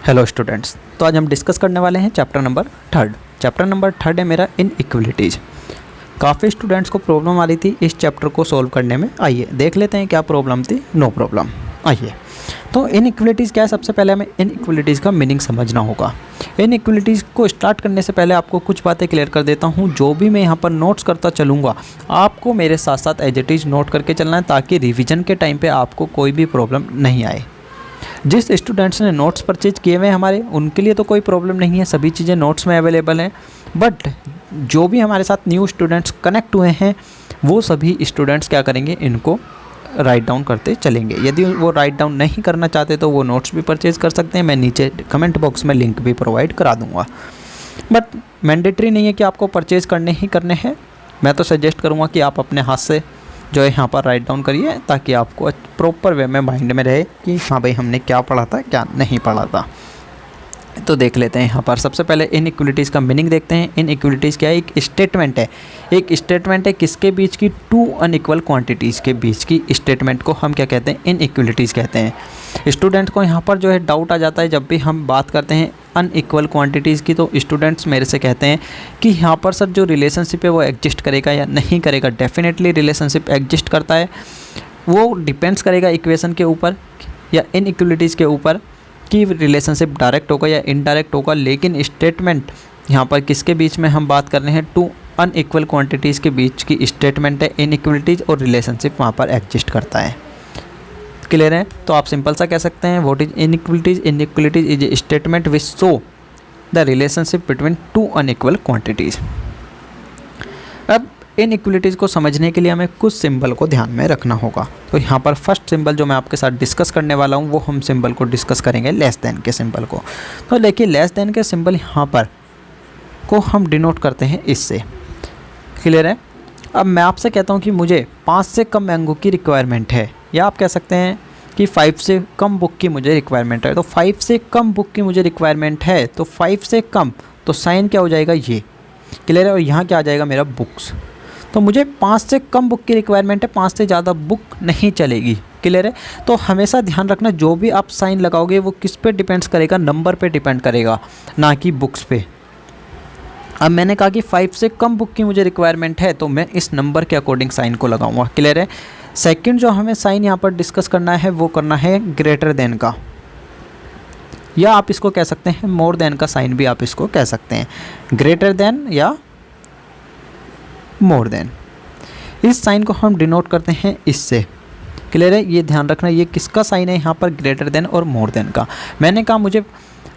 Hello students, तो आज हम डिस्कस करने वाले हैं चैप्टर नंबर थर्ड है मेरा इनइक्वलिटीज़। काफ़ी स्टूडेंट्स को प्रॉब्लम आ रही थी इस चैप्टर को सॉल्व करने में। आइए देख लेते हैं क्या प्रॉब्लम थी। No problem. आइए, तो इनइक्वलिटीज़ क्या है, सबसे पहले हमें इनइक्वलिटीज़ का मीनिंग समझना होगा। इनइक्वलिटीज़ को स्टार्ट करने से पहले आपको कुछ बातें क्लियर कर देता हूँ। जो भी मैं यहाँ पर नोट्स करता चलूँगा आपको मेरे साथ साथ एज इट इज़ नोट करके चलना है, ताकि रिविज़न के टाइम पर आपको कोई भी प्रॉब्लम नहीं आए। जिस स्टूडेंट्स ने नोट्स परचेज किए हुए हैं हमारे, उनके लिए तो कोई प्रॉब्लम नहीं है, सभी चीज़ें नोट्स में अवेलेबल हैं। बट जो भी हमारे साथ न्यू स्टूडेंट्स कनेक्ट हुए हैं वो सभी स्टूडेंट्स क्या करेंगे, इनको राइट डाउन करते चलेंगे। यदि वो राइट डाउन नहीं करना चाहते तो वो नोट्स भी परचेज़ कर सकते हैं। मैं नीचे कमेंट बॉक्स में लिंक भी प्रोवाइड करा दूँगा। बट मैंडेटरी नहीं है कि आपको परचेज़ करने ही करने हैं। मैं तो सजेस्ट करूँगा कि आप अपने हाथ से जो है यहाँ पर राइट डाउन करिए, ताकि आपको प्रॉपर वे में माइंड में रहे कि हाँ भाई हमने क्या पढ़ा था क्या नहीं पढ़ा था। तो देख लेते हैं यहाँ पर। सबसे पहले इनइक्वलिटीज़ का मीनिंग देखते हैं। इनइक्वलिटीज़ क्या है? एक स्टेटमेंट है। एक स्टेटमेंट है किसके बीच की? टू अनइक्वल क्वांटिटीज़ के बीच की स्टेटमेंट को हम क्या कहते हैं? इनइक्वलिटीज़ कहते हैं। स्टूडेंट को यहाँ पर जो है डाउट आ जाता है जब भी हम बात करते हैं अनइक्वल क्वांटिटीज़ की। तो स्टूडेंट्स मेरे से कहते हैं कि यहाँ पर सर जो रिलेशनशिप है वो एग्जिस्ट करेगा या नहीं करेगा। डेफिनेटली रिलेशनशिप एग्जिस्ट करता है। वो डिपेंड्स करेगा इक्वेशन के ऊपर या इनइक्वलिटीज़ के ऊपर कि रिलेशनशिप डायरेक्ट होगा या इनडायरेक्ट होगा। लेकिन स्टेटमेंट यहाँ पर किसके बीच में हम बात कर रहे हैं? टू अनइक्वल क्वांटिटीज़ के बीच की स्टेटमेंट है। इनइक्वलिटीज़ और रिलेशनशिप वहाँ पर एग्जिस्ट करता है। क्लियर है? तो आप सिंपल सा कह सकते हैं what is inequalities? Inequalities is a statement which show the relationship between two unequal quantities. अब इनइक्वलिटीज़ को समझने के लिए हमें कुछ सिंबल को ध्यान में रखना होगा। तो यहाँ पर फर्स्ट सिंबल जो मैं आपके साथ डिस्कस करने वाला हूँ वो हम सिंबल को डिस्कस करेंगे, लेस देन के सिंबल को। तो देखिए लेस देन के सिंबल यहाँ पर को हम डिनोट करते हैं इससे। क्लियर है? अब मैं आपसे कहता हूँ कि मुझे 5 से कम मैंगो की रिक्वायरमेंट है, या आप कह सकते हैं कि 5 से कम बुक की मुझे रिक्वायरमेंट है। तो 5 से कम बुक की मुझे रिक्वायरमेंट है, तो 5 से कम, तो साइन क्या हो जाएगा? ये। क्लियर है? और यहाँ क्या आ जाएगा मेरा? बुक्स। तो मुझे 5 से कम बुक की रिक्वायरमेंट है, 5 से ज़्यादा बुक नहीं चलेगी। क्लियर है? तो हमेशा ध्यान रखना जो भी आप साइन लगाओगे वो किस पे डिपेंड्स करेगा? नंबर पे डिपेंड करेगा, ना कि बुक्स पे। अब मैंने कहा कि 5 से कम बुक की मुझे रिक्वायरमेंट है, तो मैं इस नंबर के अकॉर्डिंग साइन को लगाऊंगा। क्लियर है? सेकंड जो हमें साइन यहाँ पर डिस्कस करना है वो करना है ग्रेटर देन का, या आप इसको कह सकते हैं मोर देन का साइन भी आप इसको कह सकते हैं। ग्रेटर देन या मोर देन, इस साइन को हम डिनोट करते हैं इससे। क्लियर है? ये ध्यान रखना ये किसका साइन है यहाँ पर? ग्रेटर देन और मोर देन का। मैंने कहा मुझे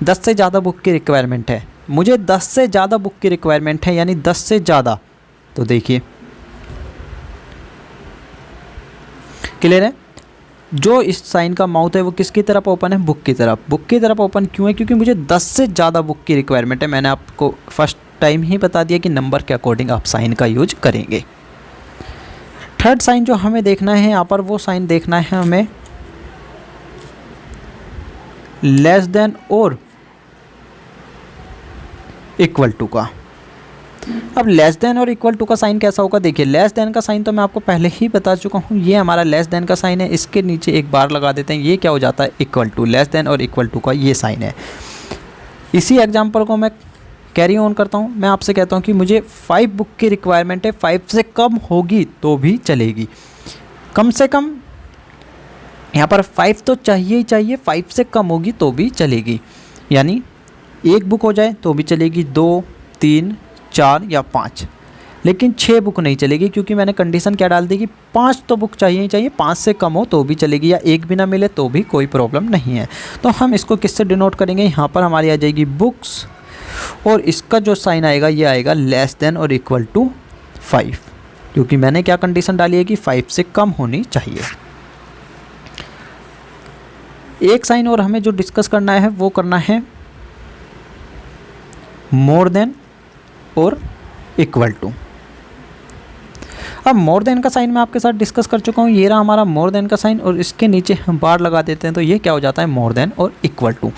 10 से ज़्यादा बुक की रिक्वायरमेंट है, मुझे 10 से ज़्यादा बुक की रिक्वायरमेंट है, यानी 10 से ज़्यादा। तो देखिए क्लियर है? जो इस साइन का माउथ है वो किसकी तरफ ओपन है? बुक की तरफ। बुक की तरफ ओपन क्यों है? क्योंकि मुझे 10 से ज़्यादा बुक की रिक्वायरमेंट है। मैंने आपको फर्स्ट टाइम ही बता दिया कि नंबर के अकॉर्डिंग आप साइन का यूज करेंगे। थर्ड साइन जो हमें देखना है यहाँ पर, वो साइन देखना है हमें लेस देन और इक्वल टू का। अब लेस देन और इक्वल टू का साइन कैसा होगा? देखिए लेस देन का साइन तो मैं आपको पहले ही बता चुका हूँ, ये हमारा लेस देन का साइन है। इसके नीचे एक बार लगा देते हैं, ये क्या हो जाता है? Equal to. लेस देन और इक्वल टू का ये साइन है। इसी एग्जाम्पल को मैं कैरी ऑन करता हूँ। मैं आपसे कहता हूँ कि मुझे 5 बुक की रिक्वायरमेंट है, 5 से कम होगी तो भी चलेगी। कम से कम यहाँ पर 5 तो चाहिए ही चाहिए, 5 से कम होगी तो भी चलेगी। यानी 1 बुक हो जाए तो भी चलेगी, 2, 3, 4 या 5, लेकिन 6 बुक नहीं चलेगी, क्योंकि मैंने कंडीशन क्या डाल दी कि 5 तो बुक चाहिए ही चाहिए, 5 से कम हो तो भी चलेगी, या 1 भी ना मिले तो भी कोई प्रॉब्लम नहीं है। तो हम इसको किससे डिनोट करेंगे? यहाँ पर हमारी आ जाएगी बुक्स, और इसका जो साइन आएगा ये आएगा लेस देन और इक्वल टू 5, क्योंकि मैंने क्या कंडीशन डाली है कि 5 से कम होनी चाहिए। एक साइन और हमें जो डिस्कस करना है वो करना है मोर देन और इक्वल टू। अब मोर देन का साइन मैं आपके साथ डिस्कस कर चुका हूँ, ये रहा हमारा मोर देन का साइन, और इसके नीचे हम बार लगा देते हैं, तो ये क्या हो जाता है? मोर देन और इक्वल टू।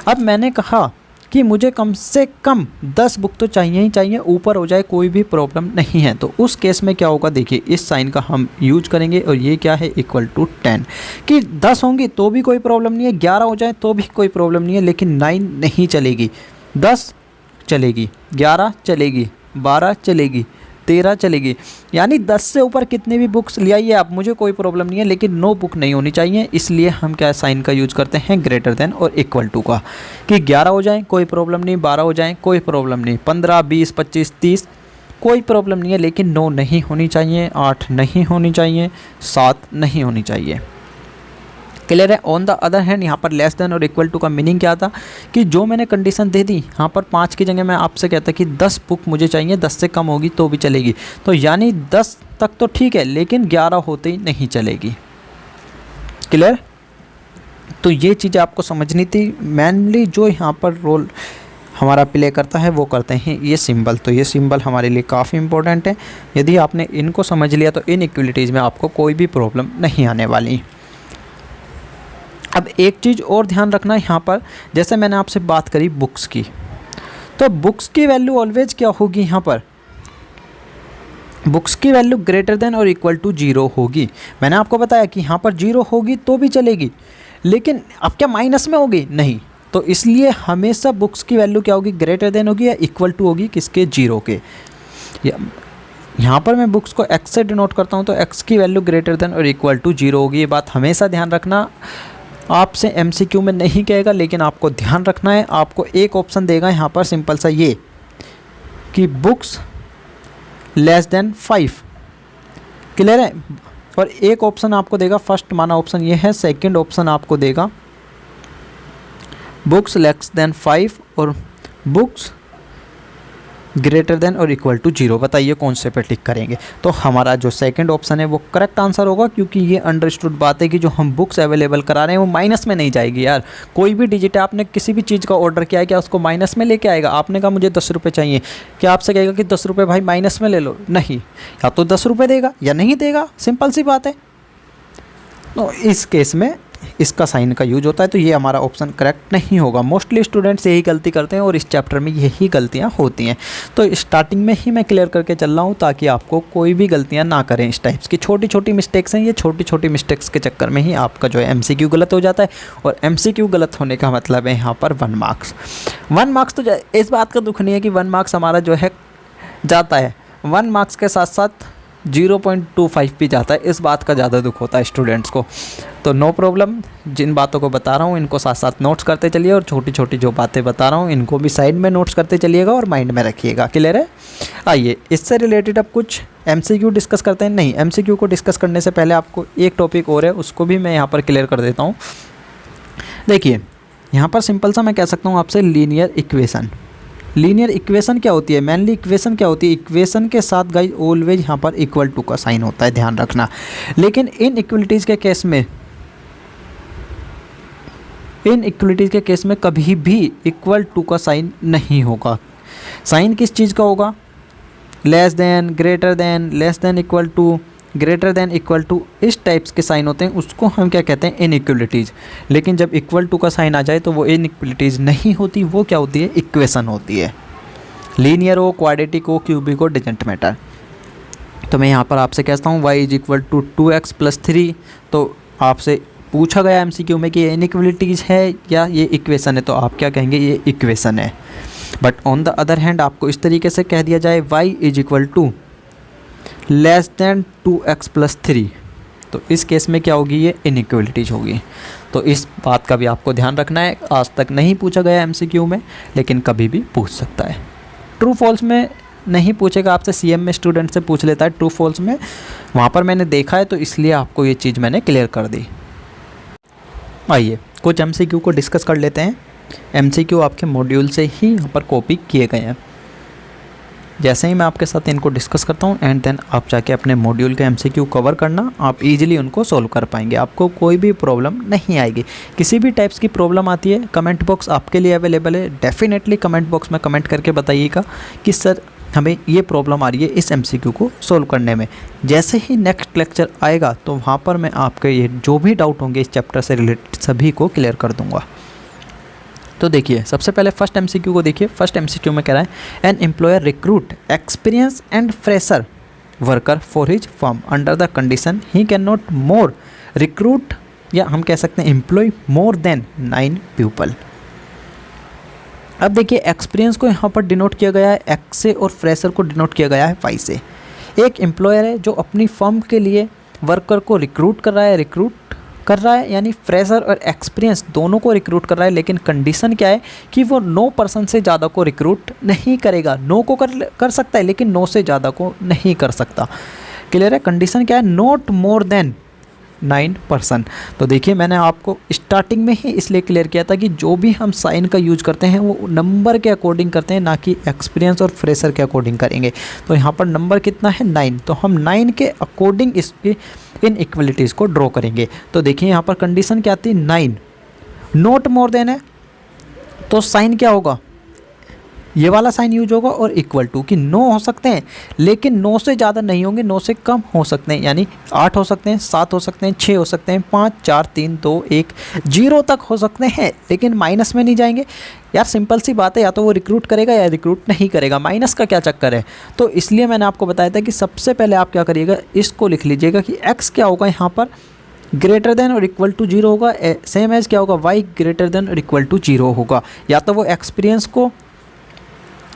अब मैंने कहा कि मुझे कम से कम 10 बुक तो चाहिए ही चाहिए, ऊपर हो जाए कोई भी प्रॉब्लम नहीं है। तो उस केस में क्या होगा, देखिए इस साइन का हम यूज करेंगे और ये क्या है इक्वल टू 10, कि 10 होंगी तो भी कोई प्रॉब्लम नहीं है, 11 हो जाए तो भी कोई प्रॉब्लम नहीं है, लेकिन 9 नहीं चलेगी, 10 चलेगी, 11 चलेगी, 12 चलेगी, 13 चलेगी। यानी 10 से ऊपर कितनी भी बुक्स ले आइए आप, मुझे कोई प्रॉब्लम नहीं है, लेकिन नो बुक नहीं होनी चाहिए। इसलिए हम क्या साइन का यूज करते हैं ग्रेटर देन और इक्वल टू का, कि 11 हो जाए कोई प्रॉब्लम नहीं, 12 हो जाए कोई प्रॉब्लम नहीं, 15, 20, 25, 30 कोई प्रॉब्लम नहीं है, लेकिन 9 नहीं होनी चाहिए, 8 नहीं होनी चाहिए, 7 नहीं होनी चाहिए। क्लियर है। ऑन द अदर हैंड यहाँ पर लेस देन और इक्वल टू का मीनिंग क्या था, कि जो मैंने कंडीशन दे दी यहाँ पर 5 की जगह मैं आपसे कहता कि 10 बुक मुझे चाहिए, 10 से कम होगी तो भी चलेगी, तो यानी 10 तक तो ठीक है, लेकिन 11 होते ही नहीं चलेगी। क्लियर। तो ये चीज़ें आपको समझनी थी। मेनली जो यहाँ पर रोल हमारा प्ले करता है वो करते हैं ये सिंबल। तो ये सिंबल हमारे लिए काफ़ी इंपॉर्टेंट है। यदि आपने इनको समझ लिया तो इनइक्वलिटीज़ में आपको कोई भी प्रॉब्लम नहीं आने वाली। अब एक चीज़ और ध्यान रखना यहाँ पर, जैसे मैंने आपसे बात करी बुक्स की, तो बुक्स की वैल्यू ऑलवेज क्या होगी, यहाँ पर बुक्स की वैल्यू ग्रेटर देन और इक्वल टू 0 होगी। मैंने आपको बताया कि यहाँ पर 0 होगी तो भी चलेगी, लेकिन अब क्या माइनस में होगी, नहीं। तो इसलिए हमेशा बुक्स की वैल्यू क्या होगी, ग्रेटर देन होगी या इक्वल टू होगी, किसके, 0 के। यहाँ पर मैं बुक्स को x से डिनोट करता हूँ, तो x की वैल्यू ग्रेटर देन और इक्वल टू 0 होगी। ये बात हमेशा ध्यान रखना। आपसे MCQ में नहीं कहेगा, लेकिन आपको ध्यान रखना है। आपको एक ऑप्शन देगा यहाँ पर सिंपल सा ये, कि बुक्स लेस देन 5। क्लियर है। और एक ऑप्शन आपको देगा, फर्स्ट माना ऑप्शन ये है, सेकंड ऑप्शन आपको देगा बुक्स लेस देन 5 और बुक्स ग्रेटर देन और इक्वल टू 0। बताइए कौन से पे टिक करेंगे। तो हमारा जो सेकंड ऑप्शन है वो करेक्ट आंसर होगा, क्योंकि ये अंडरस्टूड बात है कि जो हम बुक्स अवेलेबल करा रहे हैं वो माइनस में नहीं जाएगी। यार कोई भी डिजिट है, आपने किसी भी चीज़ का ऑर्डर किया है, क्या उसको माइनस में लेके आएगा। आपने कहा मुझे 10 रुपये चाहिए, क्या आपसे कहेगा कि 10 रुपये भाई माइनस में ले लो, नहीं। या तो 10 रुपये देगा या नहीं देगा, सिंपल सी बात है। तो इस केस में इसका साइन का यूज होता है, तो ये हमारा ऑप्शन करेक्ट नहीं होगा। मोस्टली स्टूडेंट्स यही गलती करते हैं और इस चैप्टर में यही गलतियां होती हैं। तो स्टार्टिंग में ही मैं क्लियर करके चल रहा हूँ ताकि आपको कोई भी गलतियां ना करें। इस टाइप्स की छोटी छोटी मिस्टेक्स हैं, ये छोटी छोटी मिस्टेक्स के चक्कर में ही आपका जो है MCQ गलत हो जाता है। और MCQ गलत होने का मतलब है यहाँ पर 1 मार्क्स। 1 मार्क्स तो इस बात का दुख नहीं है कि 1 मार्क्स हमारा जो है जाता है, 1 मार्क्स के साथ साथ 0.25 भी जाता है, इस बात का ज़्यादा दुख होता है स्टूडेंट्स को। तो नो प्रॉब्लम, जिन बातों को बता रहा हूँ इनको साथ साथ नोट्स करते चलिए, और छोटी छोटी जो बातें बता रहा हूँ इनको भी साइड में नोट्स करते चलिएगा और माइंड में रखिएगा। क्लियर है। आइए इससे रिलेटेड अब कुछ MCQ डिस्कस करते हैं। नहीं, MCQ को डिस्कस करने से पहले आपको एक टॉपिक और है, उसको भी मैं यहाँ पर क्लियर कर देता हूँ। देखिए यहाँ पर सिंपल सा मैं कह सकता हूँ आपसे, लीनियर इक्वेशन। लीनियर इक्वेशन क्या होती है, मेनली इक्वेशन क्या होती है, इक्वेशन के साथ गाइस ऑलवेज यहाँ पर इक्वल टू का साइन होता है, ध्यान रखना। लेकिन इन इक्वलिटीज़ के केस में कभी भी इक्वल टू का साइन नहीं होगा। साइन किस चीज़ का होगा, less than, greater than, less than equal to, greater than equal to, इस टाइप्स के साइन होते हैं, उसको हम क्या कहते हैं, इनइक्वलिटीज़। लेकिन जब इक्वल टू का साइन आ जाए तो वो इनइक्वलिटीज़ नहीं होती, वो क्या होती है, इक्वेशन होती है। लीनियर हो, क्वाड्रेटिक हो, क्यूबिक हो, डजंट मैटर। तो मैं यहाँ पर आपसे कहता हूँ y is equal to 2x plus 3। तो आपसे पूछा गया MCQ में कि ये इनइक्वलिटीज़ है या ये इक्वेशन है, तो आप क्या कहेंगे, ये इक्वेशन है। But on the other hand आपको इस तरीके से कह दिया जाए y is equal to less than 2x plus 3, तो इस केस में क्या होगी, ये इनइक्वलिटीज होगी। तो इस बात का भी आपको ध्यान रखना है। आज तक नहीं पूछा गया MCQ में, लेकिन कभी भी पूछ सकता है। ट्रू फॉल्स में नहीं पूछेगा आपसे, CM में स्टूडेंट से पूछ लेता है ट्रू फॉल्स में, वहाँ पर मैंने देखा है, तो इसलिए आपको ये चीज़ मैंने क्लियर कर दी। आइए कुछ MCQ को डिस्कस कर लेते हैं। MCQ आपके मॉड्यूल से ही यहाँ पर कॉपी किए गए हैं। जैसे ही मैं आपके साथ इनको डिस्कस करता हूँ एंड देन आप जाके अपने मॉड्यूल के MCQ कवर करना, आप इजीली उनको सॉल्व कर पाएंगे, आपको कोई भी प्रॉब्लम नहीं आएगी। किसी भी टाइप्स की प्रॉब्लम आती है, कमेंट बॉक्स आपके लिए अवेलेबल है। डेफिनेटली कमेंट बॉक्स में कमेंट करके बताइएगा कि सर हमें ये प्रॉब्लम आ रही है इस MCQ को सॉल्व करने में। जैसे ही नेक्स्ट लेक्चर आएगा तो वहाँ पर मैं आपके ये जो भी डाउट होंगे इस चैप्टर से रिलेटेड सभी को क्लियर कर दूँगा। तो देखिए सबसे पहले फर्स्ट एमसीक्यू को देखिए। फर्स्ट एमसीक्यू में कह रहा है an employer recruit experience and fresher worker for his firm under the condition he can not more recruit, या हम कह सकते हैं एम्प्लॉय मोर देन 9 पीपल। अब देखिए एक्सपीरियंस को यहाँ पर डिनोट किया गया है एक्स से और फ्रेशर को डिनोट किया गया है वाई से। एक एम्प्लॉयर है जो अपनी फर्म के लिए वर्कर को रिक्रूट कर रहा है यानी फ्रेशर और एक्सपीरियंस दोनों को रिक्रूट कर रहा है, लेकिन कंडीशन क्या है कि वो 9 पर्सन से ज़्यादा को रिक्रूट नहीं करेगा। 9 को कर सकता है लेकिन 9 से ज़्यादा को नहीं कर सकता। क्लियर है? कंडीशन क्या है? Not more then 9 person. तो देखिए मैंने आपको स्टार्टिंग में ही इसलिए क्लियर किया था कि जो भी हम साइन का यूज करते हैं वो नंबर के अकॉर्डिंग करते हैं, ना कि एक्सपीरियंस और फ्रेशर के अकॉर्डिंग करेंगे। तो यहाँ पर नंबर कितना है? 9। तो हम 9 के अकॉर्डिंग इसकी इन इक्वलिटीज़ को ड्रॉ करेंगे। तो देखिए यहाँ पर कंडीशन क्या आती है? 9 नॉट मोर देन है, तो साइन क्या होगा? ये वाला साइन यूज होगा और इक्वल टू कि 9 हो सकते हैं लेकिन 9 से ज़्यादा नहीं होंगे, 9 से कम हो सकते हैं, यानी 8 हो सकते हैं, 7 हो सकते हैं, 6 हो सकते हैं, 5 4 3 2 1 0 तक हो सकते हैं, लेकिन माइनस में नहीं जाएंगे। यार सिंपल सी बात है, या तो वो रिक्रूट करेगा या रिक्रूट नहीं करेगा, माइनस का क्या चक्कर है। तो इसलिए मैंने आपको बताया था कि सबसे पहले आप क्या करिएगा, इसको लिख लीजिएगा कि एक्स क्या होगा यहाँ पर ग्रेटर देन और इक्वल टू 0 होगा, सेम एज क्या होगा? वाई ग्रेटर देन और इक्वल टू 0 होगा। या तो वो एक्सपीरियंस को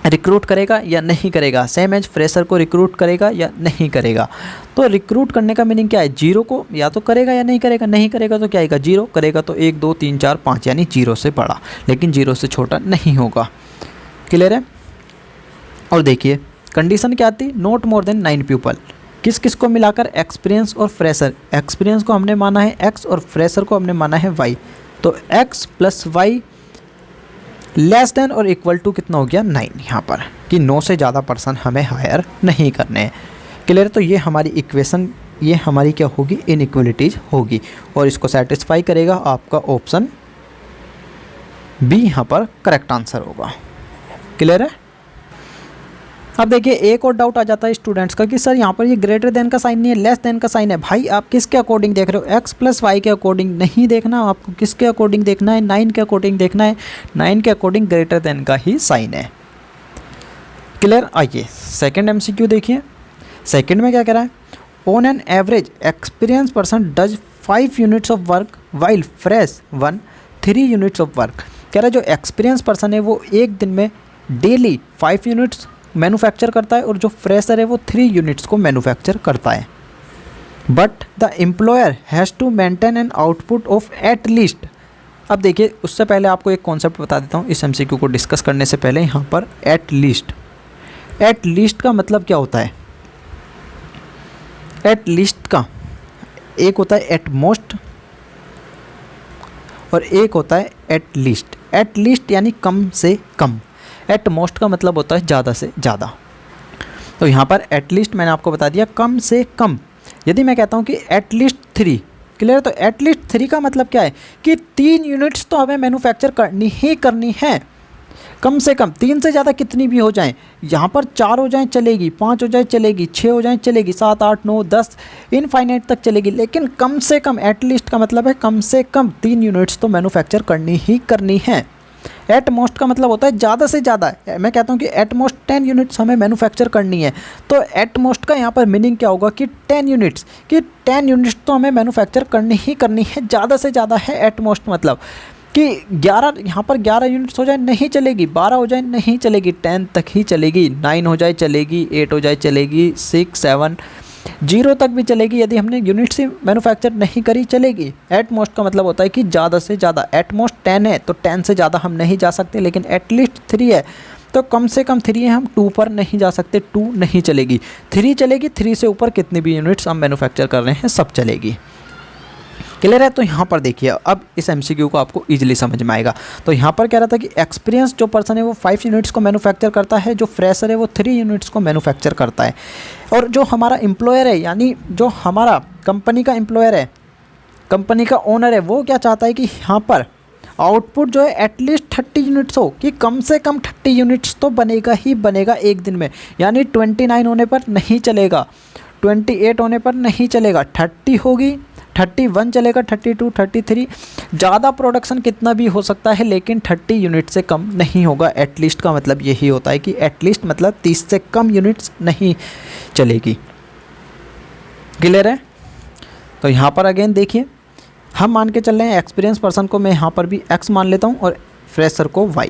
रिक्रूट करेगा या नहीं करेगा, सेम एज फ्रेशर को रिक्रूट करेगा या नहीं करेगा। तो रिक्रूट करने का मीनिंग क्या है? 0 को या तो करेगा या नहीं करेगा। नहीं करेगा तो क्या आएगा? 0। करेगा तो 1 2 3 4 5, यानी 0 से बड़ा, लेकिन 0 से छोटा नहीं होगा। क्लियर है? और देखिए कंडीशन क्या आती? Not more then 9 people. किस किस को मिलाकर? एक्सपीरियंस और फ्रेशर। एक्सपीरियंस को हमने माना है x और फ्रेशर को हमने माना है y। तो x plus y less than और इक्वल टू कितना हो गया? 9। यहाँ पर कि 9 से ज़्यादा पर्सन हमें हायर नहीं करने हैं। क्लियर? तो ये हमारी इक्वेशन, ये हमारी क्या होगी? इनइक्वलिटीज़ होगी, और इसको सेटिस्फाई करेगा आपका ऑप्शन बी यहाँ पर करेक्ट आंसर होगा। क्लियर है? अब देखिए एक और डाउट आ जाता है स्टूडेंट्स का कि सर यहाँ पर ये ग्रेटर देन का साइन नहीं है, लेस देन का साइन है। भाई आप किसके अकॉर्डिंग देख रहे हो? एक्स प्लस वाई के अकॉर्डिंग नहीं देखना, आपको किसके अकॉर्डिंग देखना है? 9 के अकॉर्डिंग देखना है। 9 के अकॉर्डिंग ग्रेटर देन का ही साइन है। क्लियर? आइए सेकेंड एमसीक्यू देखिए। सेकेंड में क्या कह रहा है? On an average experience person does 5 units of work while fresh 1 3 units of work. कह रहा है जो एक्सपीरियंस पर्सन है वो एक दिन में डेली 5 यूनिट्स मैन्युफैक्चर करता है, और जो फ्रेशर है वो 3 यूनिट्स को मैन्युफैक्चर करता है। But the employer has to maintain an output of at least. अब देखिए उससे पहले आपको एक कॉन्सेप्ट बता देता हूँ इस एमसीक्यू को डिस्कस करने से पहले। यहाँ पर एट लीस्ट का मतलब क्या होता है? एट लीस्ट का एक होता है एट मोस्ट और एक होता है एट लीस्ट। एट लीस्ट यानी कम से कम, एट मोस्ट का मतलब होता है ज़्यादा से ज़्यादा। तो यहाँ पर एट लीस्ट मैंने आपको बता दिया कम से कम। यदि मैं कहता हूँ कि एट लीस्ट 3, क्लियर? तो एट लीस्ट 3 का मतलब क्या है कि 3 यूनिट्स तो हमें मैन्युफैक्चर करनी ही करनी है, कम से कम। 3 से ज़्यादा कितनी भी हो जाएं, यहाँ पर 4 हो जाएं चलेगी, 5 हो जाए चलेगी, 6 हो जाएं चलेगी, 7 8 9 10 इनफाइनाइट तक चलेगी, लेकिन कम से कम एट लीस्ट का मतलब है कम से कम 3 यूनिट्स तो मैन्युफैक्चर करनी ही करनी है। एट मोस्ट का मतलब होता है ज़्यादा से ज़्यादा। मैं कहता हूँ कि एट मोस्ट 10 यूनिट्स हमें मैन्युफैक्चर करनी है, तो एट मोस्ट का यहाँ पर मीनिंग क्या होगा कि 10 यूनिट्स, कि 10 यूनिट्स तो हमें मैन्युफैक्चर करनी ही करनी है, ज़्यादा से ज़्यादा है एट मोस्ट। मतलब कि 11, यहाँ पर 11 यूनिट्स हो जाए नहीं चलेगी, 12 हो जाए नहीं चलेगी, 10 तक ही चलेगी, 9 हो जाए चलेगी, 8 हो जाए चलेगी, 6 7 0 तक भी चलेगी। यदि हमने यूनिट से मैन्युफैक्चर नहीं करी चलेगी। एट मोस्ट का मतलब होता है कि ज़्यादा से ज़्यादा। एट मोस्ट 10 है तो 10 से ज़्यादा हम नहीं जा सकते, लेकिन एटलीस्ट 3 है तो कम से कम 3 है, हम 2 पर नहीं जा सकते, 2 नहीं चलेगी, 3 चलेगी। 3 से ऊपर कितनी भी यूनिट्स हम मैन्युफैक्चर कर रहे हैं सब चलेगी। क्लियर है? तो यहाँ पर देखिए अब इस एमसीक्यू को आपको इजीली समझ में आएगा। तो यहाँ पर कह रहा था कि एक्सपीरियंस जो पर्सन है वो 5 यूनिट्स को मैन्युफैक्चर करता है, जो फ्रेशर है वो 3 यूनिट्स को मैन्युफैक्चर करता है, और जो हमारा एम्प्लॉयर है यानी जो हमारा कंपनी का एम्प्लॉयर है, कंपनी का ओनर है, वो क्या चाहता है कि यहाँ पर आउटपुट जो है एटलीस्ट 30 यूनिट्स हो, कि कम से कम 30 यूनिट्स तो बनेगा ही बनेगा एक दिन में। यानी 29 होने पर नहीं चलेगा, 28 होने पर नहीं चलेगा, 30 होगी, 31 चलेगा, 32, 33, ज़्यादा प्रोडक्शन कितना भी हो सकता है लेकिन 30 यूनिट से कम नहीं होगा। एटलीस्ट का मतलब यही होता है कि एटलीस्ट मतलब 30 से कम यूनिट्स नहीं चलेगी। क्लियर है? तो यहाँ पर अगेन देखिए, हम मान के चल रहे हैं एक्सपीरियंस पर्सन को मैं यहाँ पर भी x मान लेता हूँ और फ्रेशर को y।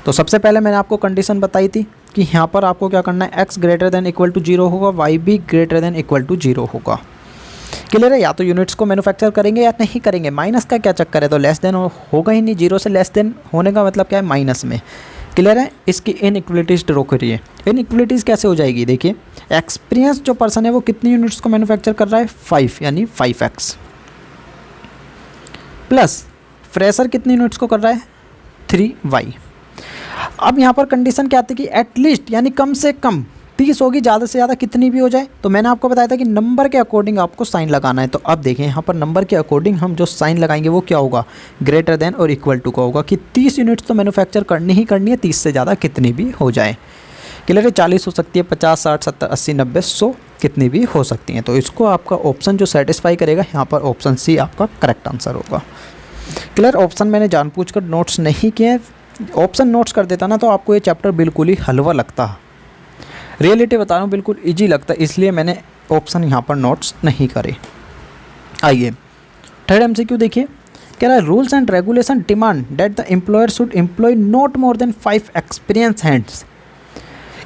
तो सबसे पहले मैंने आपको कंडीशन बताई थी कि यहाँ पर आपको क्या करना है, x greater than equal to 0 होगा, y भी ग्रेटर देन इक्वल टू 0 होगा। क्लियर है? या तो यूनिट्स को मैन्युफैक्चर करेंगे या नहीं करेंगे, माइनस का क्या चक्कर है, तो लेस देन होगा ही नहीं, 0 से लेस देन होने का मतलब क्या है, माइनस में। क्लियर है? इसकी इनइक्वलिटीज़ ड्रॉ करिए। इनइक्वलिटीज़ कैसे हो जाएगी, देखिए एक्सपीरियंस जो पर्सन है वो कितनी यूनिट्स को मैन्युफैक्चर कर रहा है, 5 यानी 5x, प्लस फ्रेशर कितनी यूनिट्स को कर रहा है, 3y। अब यहाँ पर कंडीशन क्या आती है कि एटलीस्ट यानी कम से कम 30 होगी, ज़्यादा से ज़्यादा कितनी भी हो जाए। तो मैंने आपको बताया था कि नंबर के अकॉर्डिंग आपको साइन लगाना है। तो अब देखिए यहाँ पर नंबर के अकॉर्डिंग हम जो साइन लगाएंगे वो क्या होगा, ग्रेटर देन और इक्वल टू का होगा कि 30 यूनिट्स तो मैन्युफैक्चर करनी ही करनी है, 30 से ज़्यादा कितनी भी हो जाए। क्लियर है? 40 हो सकती है, 50, 60, 70, 80, 90, 100 कितनी भी हो सकती हैं। तो इसको आपका ऑप्शन जो सेटिस्फाई करेगा यहाँ पर ऑप्शन सी आपका करेक्ट आंसर होगा। क्लियर? ऑप्शन मैंने जानबूझकर नोट्स नहीं किए, ऑप्शन नोट्स कर देता ना तो आपको ये चैप्टर बिल्कुल ही हलवा लगता। रियलिटी बता रहा हूँ, बिल्कुल इजी लगता, इसलिए मैंने ऑप्शन यहाँ पर नोट्स नहीं करे। आइए थर्ड MCQ देखिए, कह रहा है rules and regulation demand that the employer should employ not more than 5 experience hands.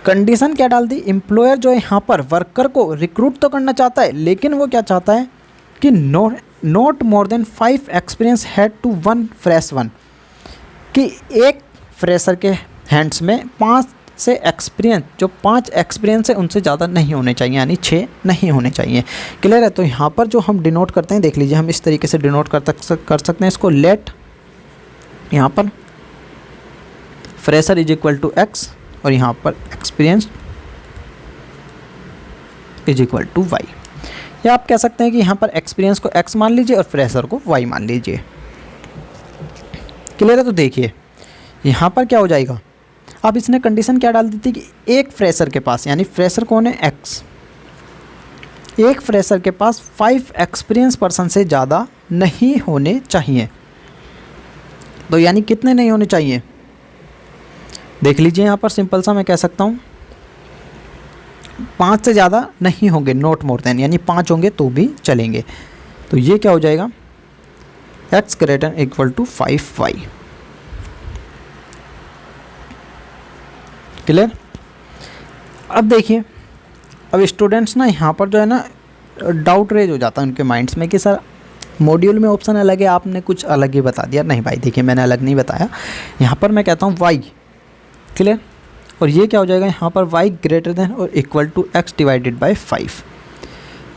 Condition क्या डाल दी, एम्प्लॉयर जो है यहाँ पर वर्कर को रिक्रूट तो करना चाहता है लेकिन वो क्या चाहता है कि not more than 5 experience head to 1 fresh one, कि एक फ्रेशर के हैंड्स में 5 से एक्सपीरियंस, जो 5 एक्सपीरियंस है उनसे ज़्यादा नहीं होने चाहिए, यानी 6 नहीं होने चाहिए। क्लियर है? तो यहाँ पर जो हम डिनोट करते हैं, देख लीजिए हम इस तरीके से डिनोट कर सकते हैं इसको, लेट यहाँ पर fresher is equal to x और यहाँ पर experience is equal to y। या आप कह सकते हैं कि यहाँ पर एक्सपीरियंस को x मान लीजिए और फ्रेशर को y मान लीजिए। क्लियर है? तो देखिए यहाँ पर क्या हो जाएगा, अब इसने कंडीशन क्या डाल दी थी कि एक फ्रेशर के पास, यानी फ्रेशर कौन है, x, एक फ्रेशर के पास 5 एक्सपीरियंस पर्सन से ज़्यादा नहीं होने चाहिए। तो यानी कितने नहीं होने चाहिए, देख लीजिए यहाँ पर सिंपल सा मैं कह सकता हूँ 5 से ज़्यादा नहीं होंगे, नॉट मोर देन, यानी 5 होंगे तो भी चलेंगे। तो ये क्या हो जाएगा, x greater equal to 5y। Clear? अब देखिए, अब स्टूडेंट्स ना यहाँ पर जो है ना डाउट रेज हो जाता है उनके माइंड्स में कि सर मॉड्यूल में ऑप्शन अलग है, आपने कुछ अलग ही बता दिया। नहीं भाई देखिए, मैंने अलग नहीं बताया, यहाँ पर मैं कहता हूँ y। क्लियर? और ये क्या हो जाएगा यहाँ पर y ग्रेटर देन और equal to x divided by 5।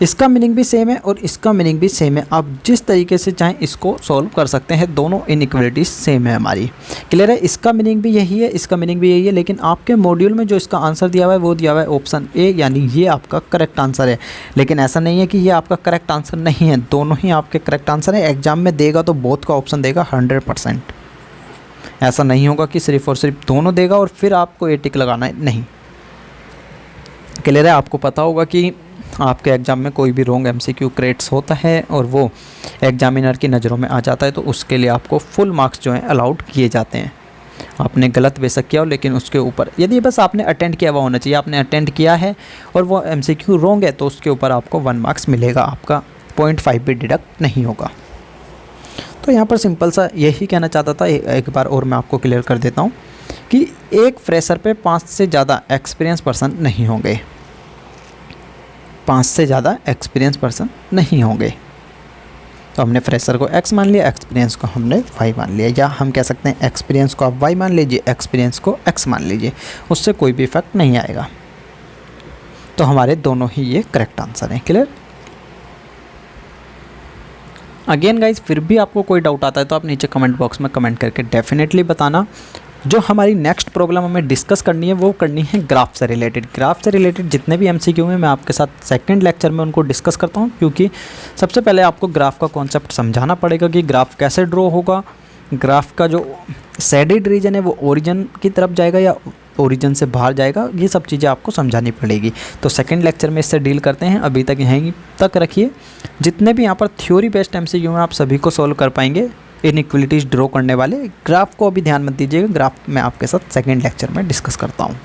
इसका मीनिंग भी सेम है और इसका मीनिंग भी सेम है। आप जिस तरीके से चाहें इसको सॉल्व कर सकते हैं, दोनों इनइक्वलिटीज सेम है हमारी। क्लियर है? इसका मीनिंग भी यही है, इसका मीनिंग भी यही है, लेकिन आपके मॉड्यूल में जो इसका आंसर दिया हुआ है वो दिया हुआ है ऑप्शन ए, यानी ये आपका करेक्ट आंसर है। लेकिन ऐसा नहीं है कि ये आपका करेक्ट आंसर नहीं है, दोनों ही आपके करेक्ट आंसर है। एग्जाम में देगा तो बोथ का ऑप्शन देगा 100%। ऐसा नहीं होगा कि सिर्फ और सिर्फ दोनों देगा और फिर आपको ए टिक लगाना है, नहीं। क्लियर है? आपको पता होगा कि आपके एग्ज़ाम में कोई भी रॉन्ग MCQ क्रिएट्स होता है और वो एग्जामिनर की नज़रों में आ जाता है, तो उसके लिए आपको फुल मार्क्स जो हैं अलाउड किए जाते हैं। आपने गलत बेशक किया हो लेकिन उसके ऊपर, यदि बस आपने अटेंड किया हुआ होना चाहिए, आपने अटेंड किया है और वो MCQ रॉन्ग है तो उसके ऊपर आपको 1 मार्क्स मिलेगा, आपका 0.5 भी डिडक्ट नहीं होगा। तो यहाँ पर सिंपल सा यही कहना चाहता था। एक बार और मैं आपको क्लियर कर देता हूँ कि एक फ्रेशर पे 5 से ज़्यादा एक्सपीरियंस पर्सन नहीं होंगे, 5 से ज़्यादा एक्सपीरियंस पर्सन नहीं होंगे। तो हमने फ्रेशर को x मान लिया, एक्सपीरियंस को हमने y मान लिया, या हम कह सकते हैं एक्सपीरियंस को आप y मान लीजिए, एक्सपीरियंस को x मान लीजिए, उससे कोई भी इफेक्ट नहीं आएगा। तो हमारे दोनों ही ये करेक्ट आंसर हैं। क्लियर? अगेन गाइज, फिर भी आपको कोई डाउट आता है तो आप नीचे कमेंट बॉक्स में कमेंट करके डेफिनेटली बताना। जो हमारी नेक्स्ट प्रॉब्लम हमें डिस्कस करनी है वो करनी है ग्राफ से रिलेटेड। ग्राफ से रिलेटेड जितने भी MCQ में मैं आपके साथ सेकंड लेक्चर में उनको डिस्कस करता हूँ, क्योंकि सबसे पहले आपको ग्राफ का कॉन्सेप्ट समझाना पड़ेगा कि ग्राफ कैसे ड्रॉ होगा, ग्राफ का जो शेडेड रीजन है वो ओरिजिन की तरफ जाएगा या ओरिजिन से बाहर जाएगा, ये सब चीज़ें आपको समझानी पड़ेगी। तो सेकंड लेक्चर में इससे डील करते हैं, अभी तक यहीं तक रखिए। जितने भी यहाँ पर थ्योरी बेस्ड MCQ हैं आप सभी को सॉल्व कर पाएंगे। इनइक्वलिटीज़ ड्रॉ करने वाले ग्राफ को अभी ध्यान मत दीजिएगा, ग्राफ मैं आपके साथ सेकेंड लेक्चर में डिस्कस करता हूँ।